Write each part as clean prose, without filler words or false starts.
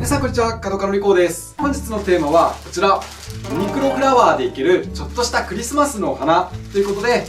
皆さんこんにちは、角のりこうです。本日のテーマはこちら、ユニクロフラワーでいけるちょっとしたクリスマスのお花ということで、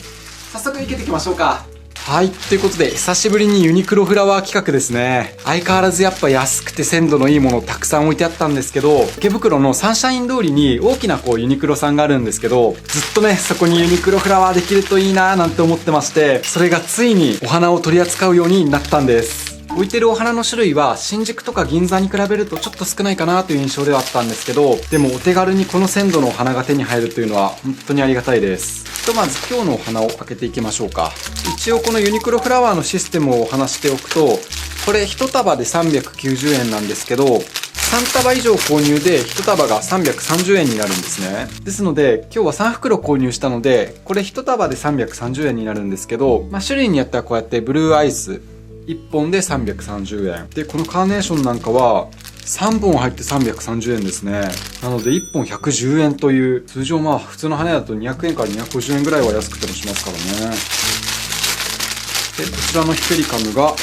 早速生けていきましょうか。はい、ということで久しぶりにユニクロフラワー企画ですね。相変わらずやっぱ安くて鮮度のいいものたくさん置いてあったんですけど、池袋のサンシャイン通りに大きなユニクロさんがあるんですけど、ずっとねそこにユニクロフラワーできるといいなーなんて思ってまして、それがついにお花を取り扱うようになったんです。置いてるお花の種類は新宿とか銀座に比べるとちょっと少ないかなという印象ではあったんですけど、でもお手軽にこの鮮度のお花が手に入るというのは本当にありがたいです。ひとまず今日のお花を開けていきましょうか。一応このユニクロフラワーのシステムをお話しておくと、これ1束で390円なんですけど、3束以上購入で1束が330円になるんですね。ですので今日は3袋購入したので、これ1束で330円になるんですけど、種類によってはこうやってブルーアイス1本で330円で、このカーネーションなんかは3本入って330円ですね。なので1本110円という、通常普通の花だと200円から250円ぐらいは安くてもしますからね。でこちらのヒペリカムが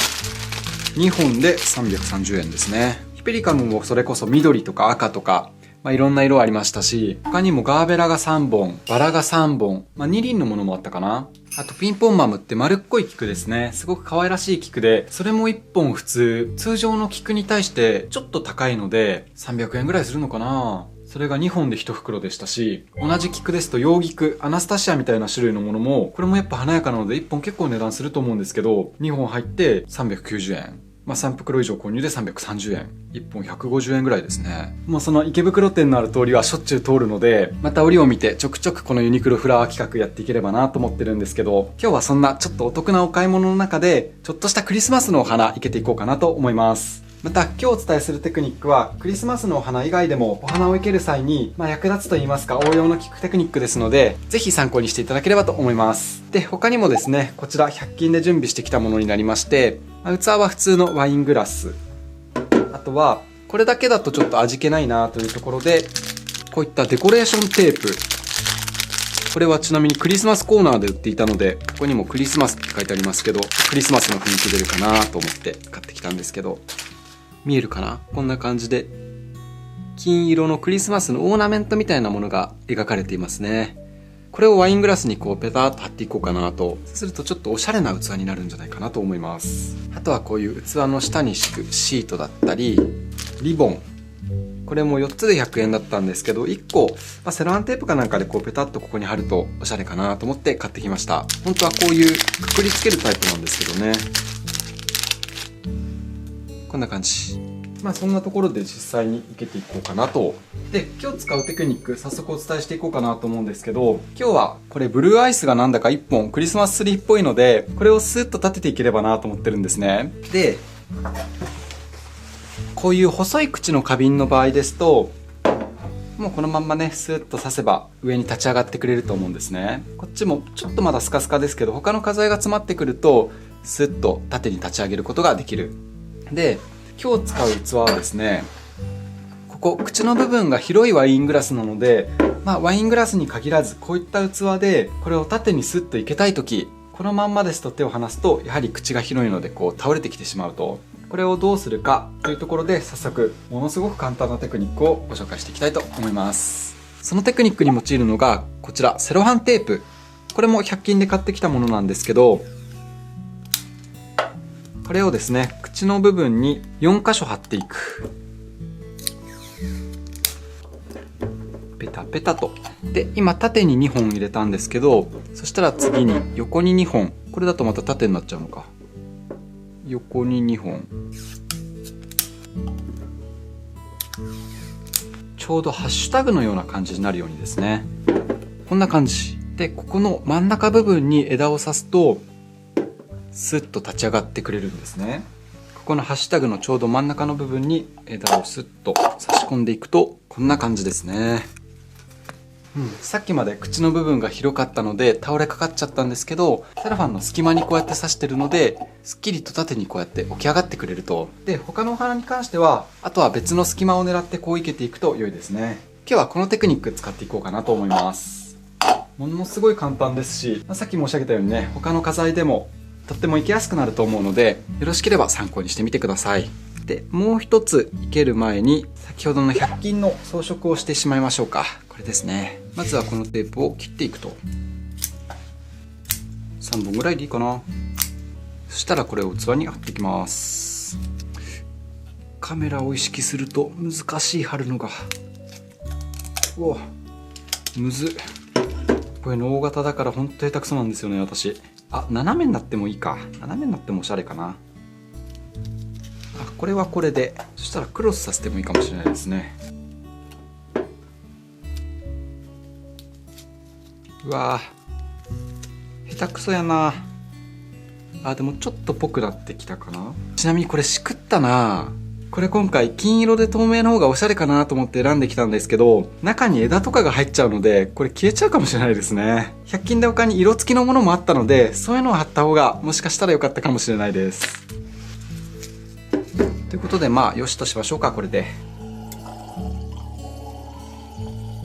2本で330円ですね。ヒペリカムもそれこそ緑とか赤とかいろんな色ありましたし、他にもガーベラが3本、バラが3本、2輪のものもあったかな。あとピンポンマムって丸っこい菊ですね。すごく可愛らしい菊で、それも1本通常の菊に対してちょっと高いので300円ぐらいするのかな。それが2本で1袋でしたし、同じ菊ですと洋菊、アナスタシアみたいな種類のものも、これもやっぱ華やかなので1本結構値段すると思うんですけど、2本入って390円。3袋以上購入で330円。1本150円ぐらいですね。もうその池袋店のある通りはしょっちゅう通るので、また折を見てちょくちょくこのユニクロフラワー企画やっていければなと思ってるんですけど、今日はそんなちょっとお得なお買い物の中で、ちょっとしたクリスマスのお花いけていこうかなと思います。また今日お伝えするテクニックはクリスマスのお花以外でもお花を生ける際に役立つと言いますか応用の効くテクニックですので、ぜひ参考にしていただければと思います。で他にもですね、こちら100均で準備してきたものになりまして、器は普通のワイングラス、あとはこれだけだとちょっと味気ないなというところで、こういったデコレーションテープ、これはちなみにクリスマスコーナーで売っていたので、ここにもクリスマスって書いてありますけど、クリスマスの雰囲気出るかなと思って買ってきたんですけど、見えるかな？こんな感じで金色のクリスマスのオーナメントみたいなものが描かれていますね。これをワイングラスにペタッと貼っていこうかなと。そうするとちょっとおしゃれな器になるんじゃないかなと思います。あとはこういう器の下に敷くシートだったり、リボン、これも4つで100円だったんですけど、1個、セロハンテープかなんかでペタッとここに貼るとおしゃれかなと思って買ってきました。本当はこういうくくりつけるタイプなんですけどね。こんな感じ。そんなところで実際に生けていこうかなと。で今日使うテクニック早速お伝えしていこうかなと思うんですけど、今日はこれブルーアイスがなんだか1本クリスマスツリーっぽいので、これをスーッと立てていければなと思ってるんですね。でこういう細い口の花瓶の場合ですと、もうこのまんまねスーッと刺せば上に立ち上がってくれると思うんですね。こっちもちょっとまだスカスカですけど、他の花材が詰まってくるとスッと縦に立ち上げることができる。で今日使う器はですね、ここ口の部分が広いワイングラスなので、ワイングラスに限らずこういった器でこれを縦にスッといけたいとき、このまんまですと手を離すとやはり口が広いので倒れてきてしまうと。これをどうするかというところで、早速ものすごく簡単なテクニックをご紹介していきたいと思います。そのテクニックに用いるのがこちら、セロハンテープ。これも100均で買ってきたものなんですけど、これをですね口の部分に4箇所貼っていく。ペタペタと。で今縦に2本入れたんですけど、そしたら次に横に2本。これだとまた縦になっちゃうのか。横に2本。ちょうどハッシュタグのような感じになるようにですね。こんな感じで、ここの真ん中部分に枝を刺すとスッと立ち上がってくれるんですね。ここのハッシュタグのちょうど真ん中の部分に枝をスッと差し込んでいくとこんな感じですね。さっきまで口の部分が広かったので倒れかかっちゃったんですけど、セロファンの隙間にこうやって刺してるので、すっきりと縦にこうやって起き上がってくれると。で他のお花に関してはあとは別の隙間を狙って生けていくと良いですね。今日はこのテクニック使っていこうかなと思います。ものすごい簡単ですし、さっき申し上げたようにね、他の花材でもとっても生けやすくなると思うので、よろしければ参考にしてみてください。でもう一つ生ける前に先ほどの100均の装飾をしてしまいましょうか。これですね。まずはこのテープを切っていくと3本ぐらいでいいかな。そしたらこれを器に貼っていきます。カメラを意識すると難しい貼るのが。おわむずっ。これの大型だからほんと下手くそなんですよね私。斜めになってもいいか。斜めになってもおしゃれかな。これはこれで、そしたらクロスさせてもいいかもしれないですね。うわー下手くそやな。でもちょっとぽくなってきたかな。ちなみにこれしくったな。これ今回金色で透明の方がおしゃれかなと思って選んできたんですけど、中に枝とかが入っちゃうのでこれ消えちゃうかもしれないですね。100均で他に色付きのものもあったので、そういうのを貼った方がもしかしたら良かったかもしれないです。ということでよしとしましょうか。これで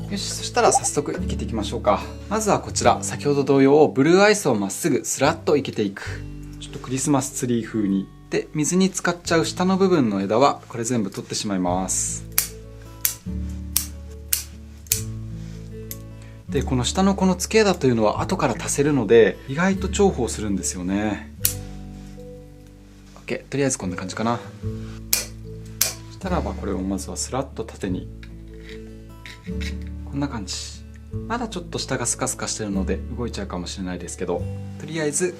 よし。そしたら早速生けていきましょうか。まずはこちら先ほど同様ブルーアイスをまっすぐスラッと生けていく。ちょっとクリスマスツリー風に。で水に浸かっちゃう下の部分の枝はこれ全部取ってしまいます。でこの下のこの付け枝というのは後から足せるので意外と重宝するんですよね。 OK。 とりあえずこんな感じかな。そしたらばこれをまずはスラッと縦にこんな感じ。まだちょっと下がスカスカしてるので動いちゃうかもしれないですけど、とりあえず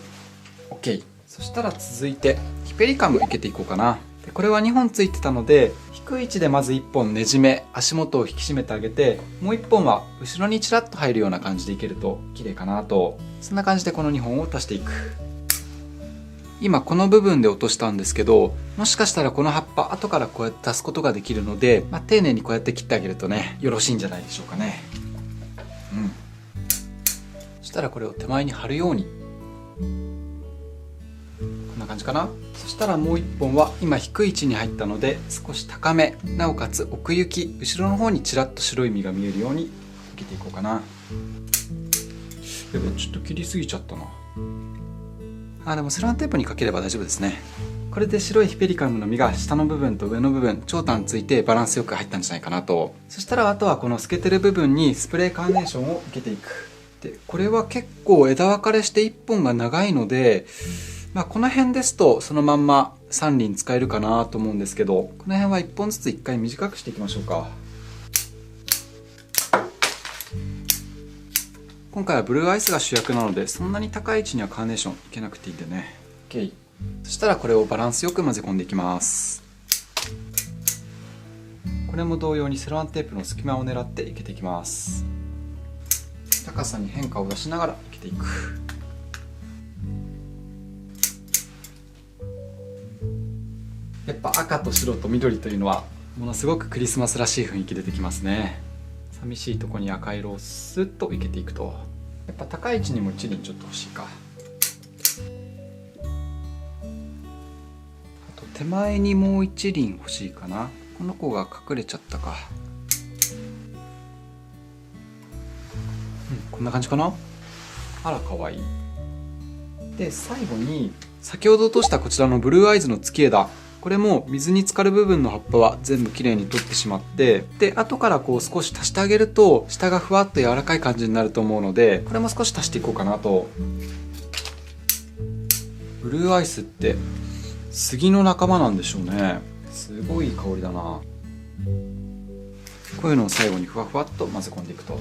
OK。 そしたら続いてヒペリカム生けていこうかな。でこれは2本ついてたので低い位置でまず1本ねじめ足元を引き締めてあげて、もう1本は後ろにちらっと入るような感じでいけると綺麗かなと。そんな感じでこの2本を足していく。今この部分で落としたんですけど、もしかしたらこの葉っぱ後からこうやって足すことができるので、丁寧にこうやって切ってあげるとねよろしいんじゃないでしょうかね。そしたらこれを手前に貼るようにこんな感じかな。そしたらもう1本は今低い位置に入ったので少し高め、なおかつ奥行き、後ろの方にちらっと白い実が見えるように生けていこうかな。でもちょっと切りすぎちゃったな。でもセロハンテープにかければ大丈夫ですね。これで白いヒペリカムの実が下の部分と上の部分長短ついてバランスよく入ったんじゃないかなと。そしたらあとはこの透けてる部分にスプレーカーネーションを生けていく。でこれは結構枝分かれして1本が長いので、この辺ですとそのまんま3輪使えるかなと思うんですけど、この辺は1本ずつ1回短くしていきましょうか。今回はブルーアイスが主役なのでそんなに高い位置にはカーネーションいけなくていいんでね。 OK。 そしたらこれをバランスよく混ぜ込んでいきます。これも同様にセロハンテープの隙間を狙っていけていきます。高さに変化を出しながらいけていく。やっぱ赤と白と緑というのはものすごくクリスマスらしい雰囲気出てきますね。寂しいとこに赤色をスッといけていくと、やっぱ高い位置にも一輪ちょっと欲しいか。あと手前にもう一輪欲しいかな。この子が隠れちゃったか。こんな感じかな。あらかわいい。で最後に先ほど落としたこちらのブルーアイズの付け枝、これも水に浸かる部分の葉っぱは全部きれいに取ってしまって、で後からこう少し足してあげると下がふわっと柔らかい感じになると思うので、これも少し足していこうかなと。ブルーアイスって杉の仲間なんでしょうね。すごいいい香りだな。こういうのを最後にふわふわっと混ぜ込んでいくと、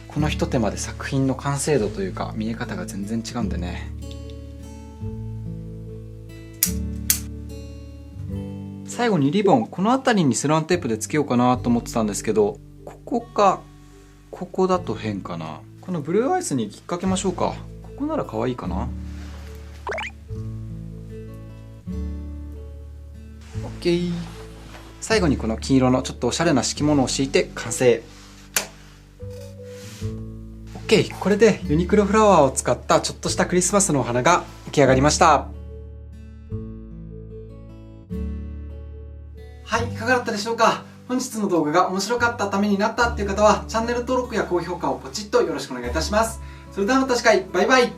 このひと手間で作品の完成度というか見え方が全然違うんでね。最後にリボン、この辺りにセロハンテープでつけようかなと思ってたんですけど、ここかここだと変かな。このブルーアイスに引っ掛けましょうか。ここなら可愛いかな。 OK。 最後にこの金色のちょっとおしゃれな敷物を敷いて完成。 OK。 これでユニクロフラワーを使ったちょっとしたクリスマスのお花が出来上がりました。はい、いかがだったでしょうか。本日の動画が面白かったためになったっていう方はチャンネル登録や高評価をポチッとよろしくお願いいたします。それではまた次回、バイバイ。